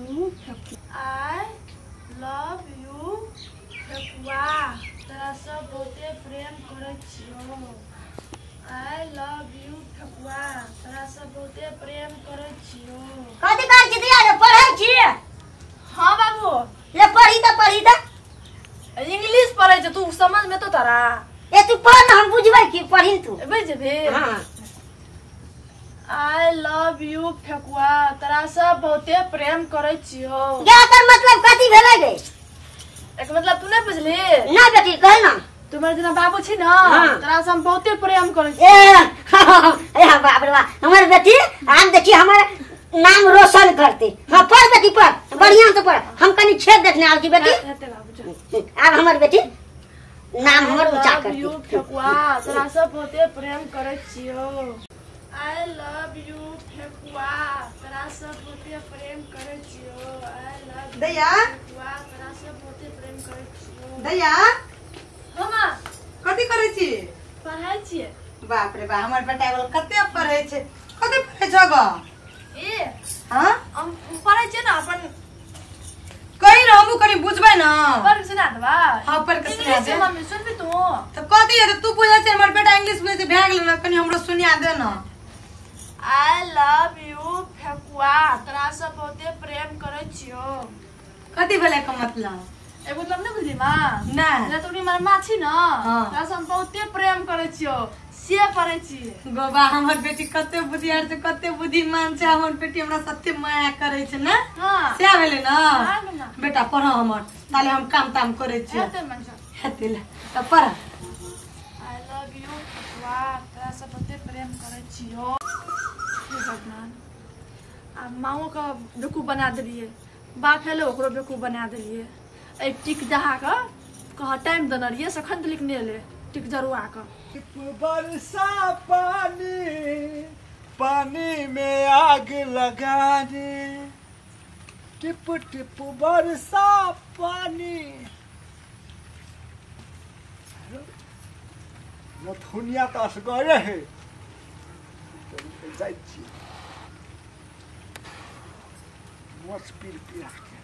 You I love you ठेकुआ तोरा सब बहुते प्रेम करे छियो। आई लव यू ठेकुआ तोरा सब बहुते प्रेम करे छियो। कथि कर छी दिया रे पढ़ै छी? हां बाबू ले पढ़ी त इंग्लिश पढ़ै छ तू समझ में तो तारा ए तू पढ़ ना हम बुझबै की पढ़ी तू बुझ जेबे। हां आई लव यू ठेकुआ तोरा सब बहुते प्रेम करे छियो। क्या कर मतलब कथि भेलै गे? एक मतलब तू नहीं बुझली ना बेटी कह ना तुम्हारे जना बाबू छी ना तोरा से हम बहुते प्रेम करे छी। ए बाप रे बाप हमर बेटी हम देखी हमर नाम रोशन करते। हां पढ़ बेटी पढ़ बढ़िया से पढ़ हम कनी छेद देखने आउ छी बेटी। अब हमर बेटी नाम हमर ऊंचा कर यू ठेकुआ तोरा सब बहुते प्रेम करे छियो। आई लव यू ठेकुआ तोरा सब बहुते प्रेम करे छियो। आई लव दैया ठेकुआ तोरा सब बहुते प्रेम करे छियो। दैया हमा कथि करे छी? पढ़ाई छिए। बाप रे बा हमर बेटा बोल कते पढ़ै छै कथि पढ़ै छ ग? ए हां हम पढ़ाई छिए ना अपन कहि रहबू कनी बुझबै ना पढ़ के सुना देबा। हां पढ़ के सुना दे मम्मी सुनबी तू त कथि है तू बुझै छै हमर बेटा इंग्लिश बुझै छै भाग ले ना कनी हमरो सुनिया दे ना। आई लव यू ठेकुआ तोरा सब बहुते प्रेम करे छियो। कथि भेलै का मतलब? ए मतलब नहीं बुझली मां ना ना तू हमर मां छी ना हां तोरा सब बहुते प्रेम करे छियो से पढ़ै छी। गोबा हमर बेटी कते बुद्धियार छै कते बुद्धिमान छै हमर बेटी हमरा सत्य माया करे छै ना। हां से भेलै ना हां बेटा पढ़ हमर ताले हम काम करे छी हेते मन हेते ले त पढ़। आई लव यू ठेकुआ तोरा सब बहुते प्रेम करे छियो। भगवान आ माओ का बेकूफ बना देलिए बाप हेलो ओकरो बेकूफ बना देलिए। ए टिक जहा का कहा टाइम देना रहिए सखन लिखने ले टिक जरुआ का बरसा पानी पानी में आग लगा दे टिप टिप बरसा पानी नथुनिया तो असगरे है जाइ छी मस पीर पिया के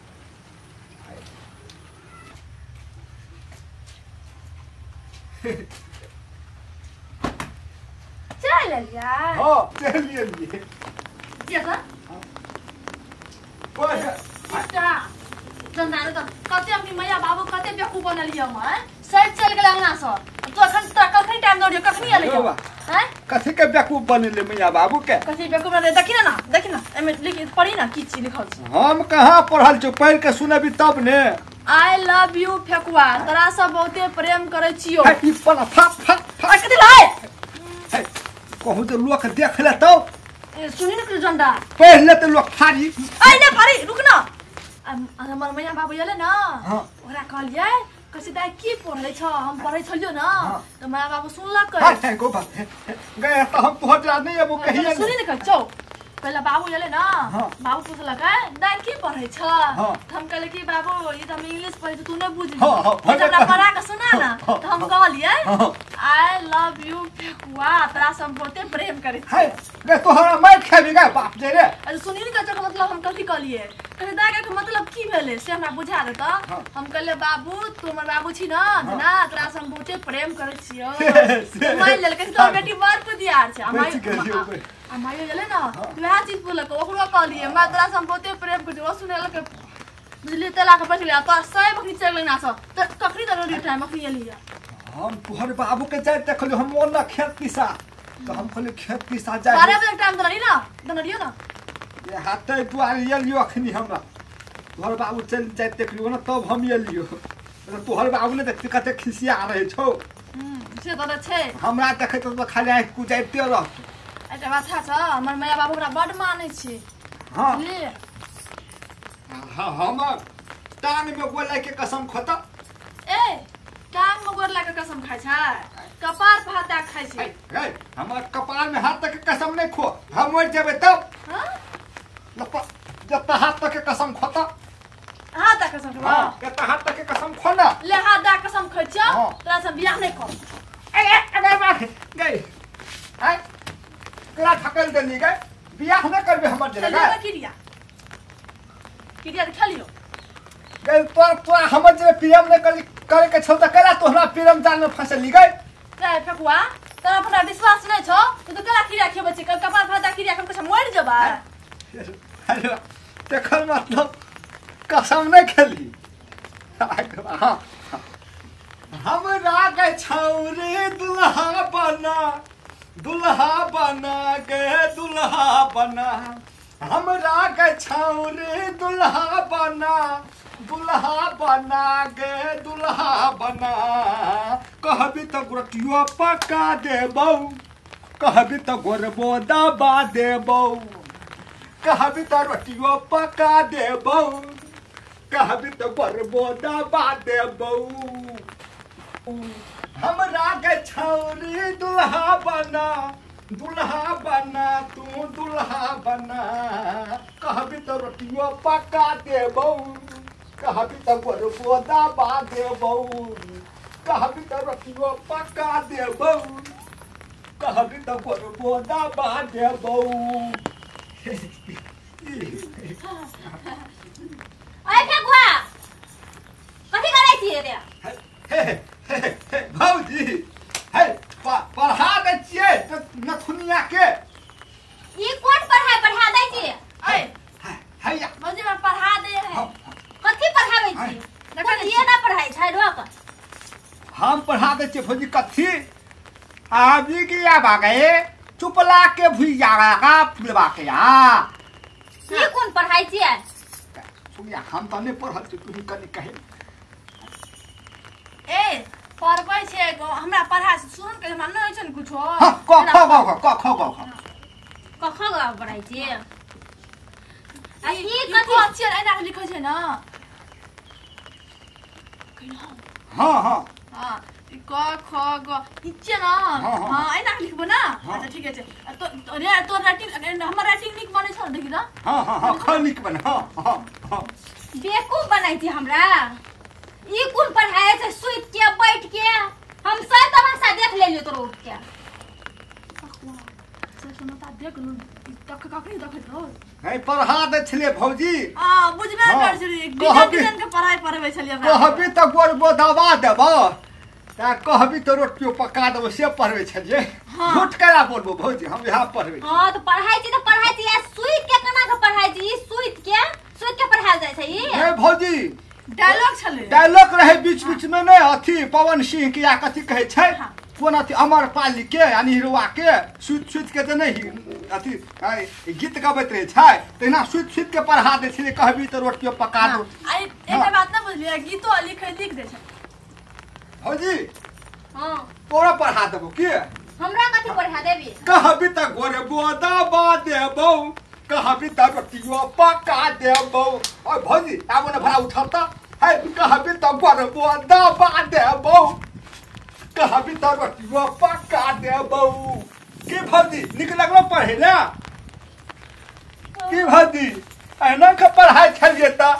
चल लिया हां चलिए लिए ये का पर अच्छा जंदारे तो कते अपनी मैया बाबू कते बेकूफ बनलिए हम सही चल गेल अंगना से तू अखन तक कखनी टाइम दौड़ियो कखनी आले हैं कथि के बेकूफ बनेले मैया बाबू के? कथि बेकूफ बने देखी ना एमे लिख पढ़ी ना की चीज लिखल छै। हम कहाँ पढ़ल छ पढ़ के सुनबी तब ने। आई लव यू ठेकुआ तोरा सब बहुते प्रेम करे छियो। ई पला फक कथि लाए कहू तो लोग देख ले तो सुनी न कर जंडा पढ़ ले तो लोग फाड़ी आई ने फाड़ी रुक ना हमर मैया बाबू एले ना हां ओकरा कहलिए कसी दाई की पढ़ै छ हम पढ़ै छलियो ना तो मैया बाबू सुनलक हां गो बात गए तो हम पहुंच नहीं अब कहिए सुनी न कर चौ पहले बाबू एले ना बाबू पूछलक दाई की पढ़ै छ हम कहले कि बाबू ई त हम इंग्लिश पढ़ै तू नहीं बुझली हमरा पढ़ा के सुना ना तो हम कहलिए आई लव यू ठेकुआ तोरा सब बहुते प्रेम करे छी। गे तोहरा मार खाबी गे बाप जे रे अरे सुनी न का मतलब हम कथि कहलिए कहले दाई के मतलब की भेले से हमरा बुझा दे त हम कहले बाबू तू हमर बाबू छी ना ना तोरा सब बहुते प्रेम करे छियो मान लेल के तोर बेटी बड़ पुदियार छै हमारे गेले ना वह चीज बोलक ओकरो कहलिए मैं तोरा सब बहुते प्रेम कर ओ सुने लके बुझली तेला के बैठ लिया तो सही बखनी चल लेना सब तो कखनी तो रोटी टाइम बखनी लिया हम तोहर बाबू के जाय देखलियो हम ओना खेत पिसा तो हम कहले खेत पिसा जाय 12 बजे टाइम दरनी ना दनरियो ना ये हाथे दुआर ये लियो अखनी हमरा तोहर बाबू चल जाय देखलियो ना तब हम ये लियो तोहर बाबू ने देख कते खिसिया रहे छौ से तो छे हमरा देखे तो खाली आंख कुजाइते रहत एटा बात छ हमर मैया बाबू हमरा बड मानै छी। हां ले हां हम टांग में गोला के कसम खत ए टांग में गोला के कसम खाय छ कपार पे हाथ खाय छी। हे हमर कपार में हाथ तक के कसम नहीं खो हम मर जेबे तब हां लपा जब हाथ तक के कसम खत हाथ तक कसम खा हां जब हाथ तक के कसम खोना ले हाथ दा कसम खै छ तोरा से बियाह नहीं कर अरे बाप गई आई कला ठकल देली गई बियाह न करबे हमर जगह चल की रिया क्रिकेट खेलियो गए तोरा हमर जे पीएम ने करे के छौ त कला तोहरा पीएम जाल में फंसली गई रे फेकुआ तोरा अपना विश्वास नहीं छो तो कला खीरा खेबे छी कपाल फाटा खीरा खन कुछ मर जबा अरे तेखर मतलब कसम नहीं खेली हां हमरा के छौरे दुल्हा बना के दुल्हा बना हमरा के छौरे दुल्हा बना के दुल्हा बना कहबी तो गोरटियो पका देबौ कहबी तो गोरबो दबा देबौ कहबी तो रोटियो पका देबौ कहबी तो गोरबो दबा देबौ हमरा के छौरी दुल्हा बना तू दुल्हा बना कहबी तो रोटियो पका देबौ कहबी तो गोरबो दबा देबौ कहबी तो रोटियो पका देबौ कहबी तो गोरबो दबा देबौ ओए फेकुआ कथि करै छियै रे भौजी हे पढ़ा दै छियै नथुनिया के ई कोन पढ़ा दै छियै ए हैया मौजी में पढ़ा दे है कथि पढ़ाबै छी देखन ये ना पढ़ाई छै रोक हम पढ़ा दै छियै भौजी कथी आबी की आ गए चुपला के भुइया का फुलवा के ई कोन पढ़ाई छियै सुनिया हम त नहीं पढ़ल छी तू कनी कहे ए पढ़बै छै हमरा पढ़ा सुन के हमरा नहीं छै कुछो हां क ख ग पढ़ाई छियै आ ई कथि कथि अच्छे एना लिखै छै ना हां हां क ख ग इच्छे ना हां एना लिखबो ना अच्छा ठीक है तो रे तो राइटिंग हमर राइटिंग निक बनै छ देखि ना हां ख निक बन हां बेवकूफ बनाई थी हमरा ई कोन पढ़ाई छै सुइत के बैठ के हम सब तमाशा देख लेलियो तोर उठ के से सुनता देख लू तक कखनी देखत रहो है पढ़ा दे छले भौजी बुझबे कर छी डिजाइन के पढ़ाई पढ़बै छलिए हमरा कहबी तो गोरबो दबा देबो ता कहबी तो रोटियो पका देबो से पढ़बै छलिए झूठ करा बोलबो भौजी हम यहां पढ़बै हां तो पढ़ाई छी सुइत के केना के पढ़ाई छी सुइत के पढ़ाल जाय छै ई ए भौजी डायलॉग छले डायलॉग रहे बीच में नहीं अथी पवन सिंह के या कथी कहे छै कोन अथी अमर पाली के यानी हिरवा के सुइत के त नहीं अथी गीत गाबैत रहे छै तेना सुइत के पढ़ा दे छले कहबी तो रोटियो पका दो आई एके बात ना बुझलिए गीतो लिख दे छै भौजी हां तोरा पढ़ा देबो के हमरा कथि पढ़ा देबी कहबी त गोरबो दबा देबो कहबी त रोटियो पका देबो ओ भौजी आबो न भरा उठता है कहबी त गोरबो दबा देबो कहबी त रोटियो पका देबो के भौजी निक लगलो पढ़े ना के भौजी एना के पढ़ाई छलिए त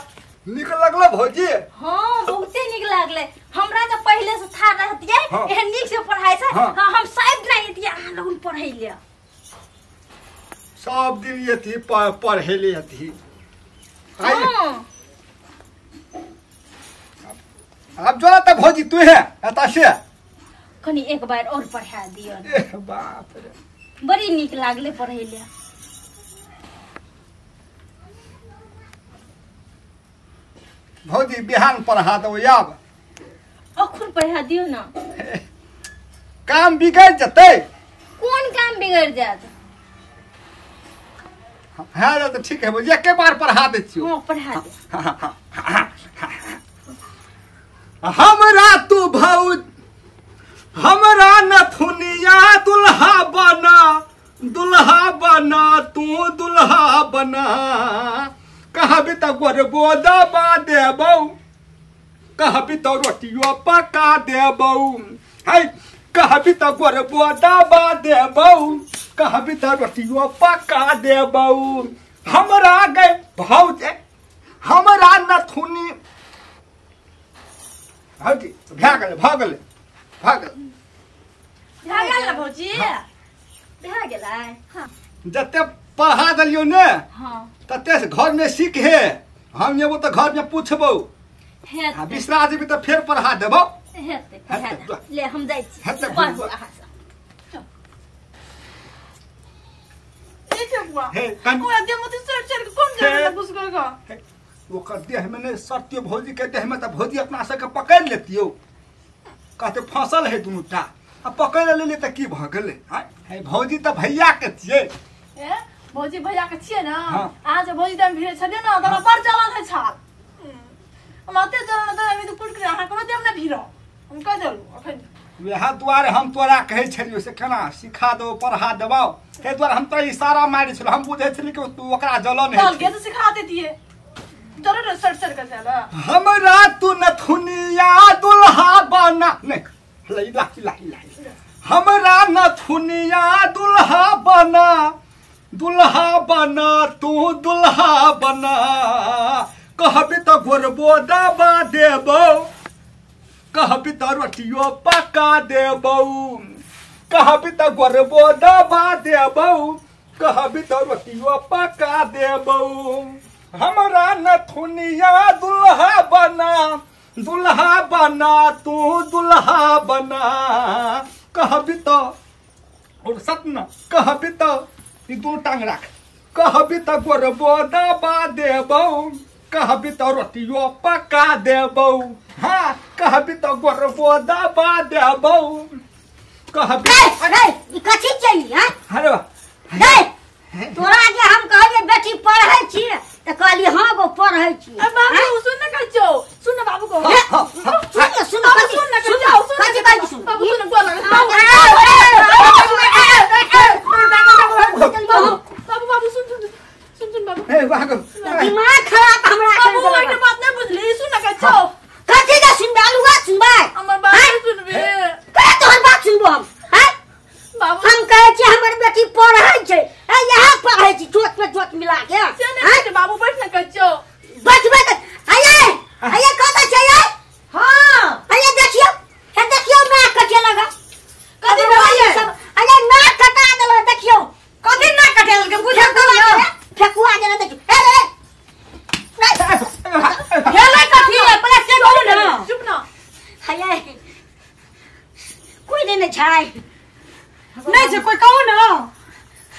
निक लगलो भौजी हां बहुते निक लागले हमरा त पहिले से था रहतिए एहन निक से पढ़ाई छै हां हम शायद नहीं दिया लोगन पढ़ै ले सब दिन ये थी पढ़े ले थी अब जो तो भौजी तू है एता से कनी एक बार और पढ़ा दियो बाप रे बड़ी निक लागले पढ़ै ले भौजी बिहान पढ़ा दो याब अखुन पढ़ा दियो ना काम बिगड़ जते कोन काम बिगड़ जात हां तो ठीक है भौजी एक बार पढ़ा दे छियो हां पढ़ा दे हमरा तू भौज हमरा नथुनिया दुल्हा बना तू दुल्हा बना कहबी तो गोरबो दबा देबौ कहबी तो रोटियो पका देबौ है कहबी तो गोरबो दबा देबौ कहबी तो रोटियो पका देबौ हमरा गए भौज हमरा नथुनी भौजी भागल भौजी भए गेलै हां जते पढ़ा दिलियो ने हां तते से घर में सीख है हम एबो तो घर में पूछबो आ बिसरा जेबी तो फेर पढ़ा देबो ले हम जाइ छी हेतै पढ़ अहाँ सब हे कन ओए दे मत सर सर कौन जाने घुस गएगा वो कर देह में ने सत्य भौजी के देह में तो भौजी अपना से के पकड़ लेतियो कहते फसल है दुनू टा अब पकड़ ले त की भ गेले है भौजी तो भैया के छिए ए भौजी भैया के छिए ना हाँ। आज भौजी दम भिड़े छदे ना तोरा पर चलन है छाल हम आते चलन त हामी तो कुट के अहाँ कोनो देम ना भिड़ो हम कह देलु अखन वह द्वारे हम तोरा कहे छलियो से केना सिखा दो पढ़ा देबो ते द्वारे हम तो इशारा मारि छलो हम बुझे छली कि तू ओकरा जलन है चल के तो सिखा देती है जरूर सर सर कर चला हमरा तू नथुनिया दुल्हा बना नहीं लैला ला हमरा नथुनिया दुल्हा बना तू दुल्हा बना कहबी तो गोरबो दबा देबो कहबी तो रोटियो पका देबो कहबी तो गोरबो दबा देबो कहबी तो रोटियो पका देबो हमरा नथुनिया दुल्हा बना तू दुल्हा बना कहबी तो और सतना कहबी तो ई दू टांग राख कहबी तो गोरबो दबा देबो कहबी तो रोटियो पका देबो हाँ कहबी तो गोरबो दबा देबो कहबी अरे ई कथि चली हां अरे दे तोरा जे हम कहलिए बेटी पढ़ै छी त कहली हां वो पढ़ै छी ए बाबू सुन ना कहियो सुन ना बाबू को सुन बाबू सुन बोल बाबू सुन बाबू ए भाग दिमाग खराब हमरा बाबू ओइने बात नहीं बुझली सुन ना कहियो कथि का सुनबे अलुआ सुनबे हमर बात सुनबे का तोहर बात सुनबो हम हैं बाबू हम कहै छी हमर बेटी पढ़ै छै ए यहां पढ़ै छी चोट पे चोट मिला के से नहीं बाबू बैठ ना कहियो बचबे आये कत छै ये हां आये देखियो मैं कटे लगा कथि भइए आये ना कटा देलो देखियो कथि ना कटे लगे बुझे तो फेकुआ जेना देखियो खेले कथि है पहले से बोलू ना चुप ना आये कोई नहीं छै नहीं छै कोई कहू ना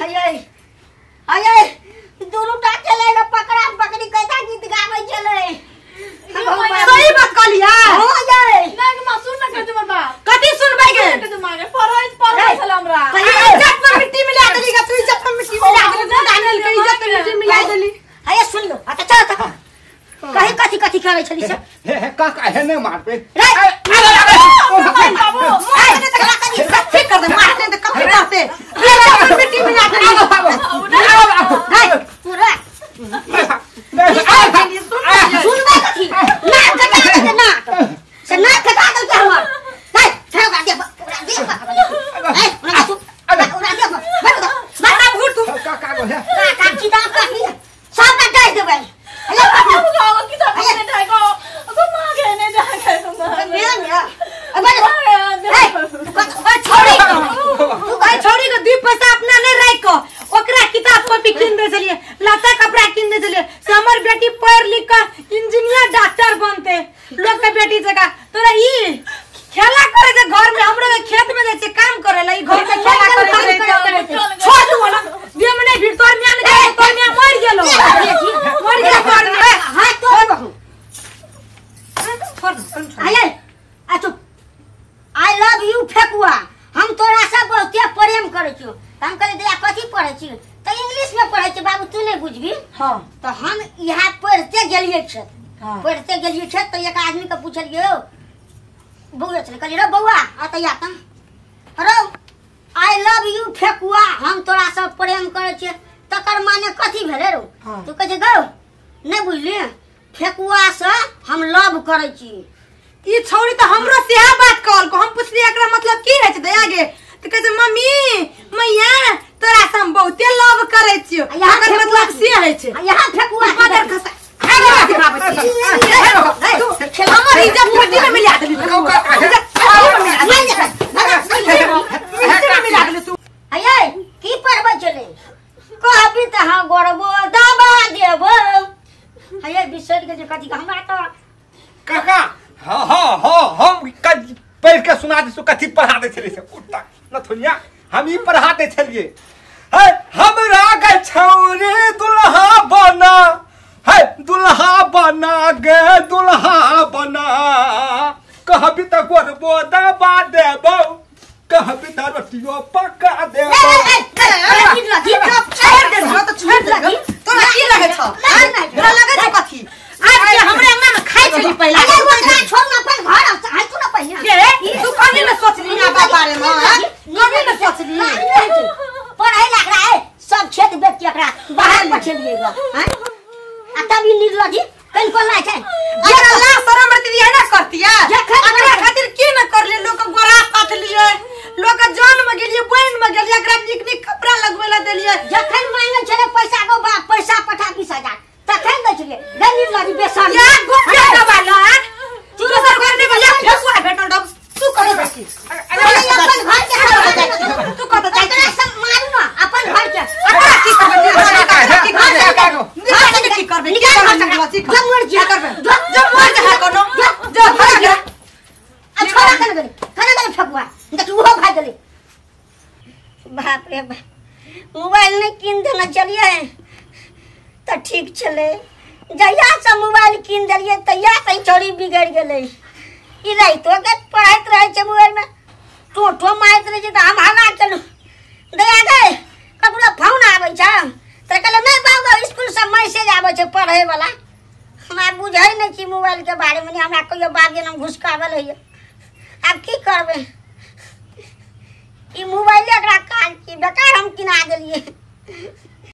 आये दोनों टा चलेगा पकड़ा पकड़ी कैसा गीत गावे चले सही बात कहलिया हो जाए नहीं मां सुन ना कहियो हमर बात कथि सुनबै गे कहियो मांगे पढ़ै छल हमरा इज्जत में मिट्टी मिला देली का तू इज्जत में मिट्टी मिला देली तू दानल के इज्जत में मिट्टी मिला देली आये सुन लो अच्छा चल कहीं कथि करे छली से हे का है ने मार पे बाबू मारने तक कथि सच्ची कर दे मारने तक कथि करते इज्जत में मिट्टी मिला देली पूरा सुनबे कथि ना से ना कटा दे के हमर नहीं ठेका दे मारा भूत तू का गो है का किताब का सब ना दे देबै बाबू को किताब ने जाएगा तो मांगे ने जाएगा छोड़ी के दीप पैसा अपना नहीं राख को ओकरा किताब कॉपी किन दे चलिए लता कपड़ा किन दे चलिए से हमर बेटी पढ़ लिख के इंजीनियर डॉक्टर बनते लोग के बेटी जगह तोरा ई खेला करे जे घर में हमरो के खेत में जे काम करे ला ई घर में खेला करे छोड़ दो ना जे मने भीड़ तोर में आने जाए तोर में मर गेलो मर गेलो तोर में हां तो छोड़ आये आ चुप आई लव यू फेकुआ हम तोरा से बहुते प्रेम करे छी हम कहले दया कथि पढ़ै छी त इंग्लिश में पढ़ै छी बाबू तू नहीं बुझबी हां तो हम यहाँ पढ़ते गेलिए छ हां पढ़ते गेलिए छ तो एक आदमी के पूछलिए बउआ चले कहलिए रे बउआ आतैया त अरे आई लव यू फेकुआ हम तोरा से प्रेम करे छी तकर माने कथि भेले रो तू कहे गौ नहीं बुझली फेकुआ से हम लव करे छी ई छोड़ी तो हमरो सेहा बात कहल को हम पूछली एकरा मतलब की है दया गे तो कहे मम्मी मैया तोरा से हम बहुते लव करे छियो एकर मतलब से है छै यहाँ फेकुआ मदर खसा हमर इज्जत मिट्टी में मिला देली मिला देली तू आये की पढ़बै चले कहबी त हां गरबो दबा देबो आये कथी का हमरा तो काका हाँ हाँ हाँ हम पढ़ के सुना दे कथी पढ़ा दे छलिए से उठता नथुनिया हम ही पढ़ा दे छलिए है हमरा के छौरी दुल्हा बना है दुल्हा बना गे दुल्हा बना कहबी त गोरबो दबा देबो कहबी त रोटियो पका देबो छोड़ दे तोरा की लगे छ तोरा लगे छ कथी आज के हमरे अंगना में खाइ छली पहिला छोड़ ना अपन घर आ तू ना पहिला के तू कभी न सोचली ना बारे में कभी न सोचली पढ़ाई लग रहा है सब क्षेत्र बेच के एकरा बाहर पछेलिएगा हैं आ तब ई निर्लजी कल को ला छै अगर अल्लाह शरम मरती है ना करतिया एकरा खातिर की न कर ले लोग गोरा काट लिए लोग जान में गेलिए बहन में गेलिए एकरा निक निक कपड़ा लगवेला देलिए जखन मांगे छले पैसा को बाप पैसा पठा 20000 तखन दै छलिए गे निर्लजी बेसन या गोपिया दबाला तू तो कर दे भैया फेसवा भेटल डब तू करे बेटी अपन घर के खड़ा तू कत जाय एकरा सब मारू ना अपन घर के एकरा की करबे जब मर जा करबे जब मर जा कोनो जब भरा गया छोड़ा खाना फेंकवा देख वो भाग गेले बाप रे बाप मोबाइल नहीं कीन देना चलिए तो ठीक चले जहिया से मोबाइल कीन दिलिए तहिया से छोरी बिगड़ गेले ई राइतो के पढ़ाइत रहे छै मोबाइल में टोटो मारत रहे छै त हम हला चलू दया गए ककरो फोन आबै छै त कहले नहीं बाबू स्कूल से मैसेज आबै छै पढ़े वाला हमरा बुझै नहीं छी मोबाइल के बारे में हमरा कहियो बाबे नाम घुसकावल है अब की करबे ई मोबाइल एकरा काल की बेकार हम किना देलिए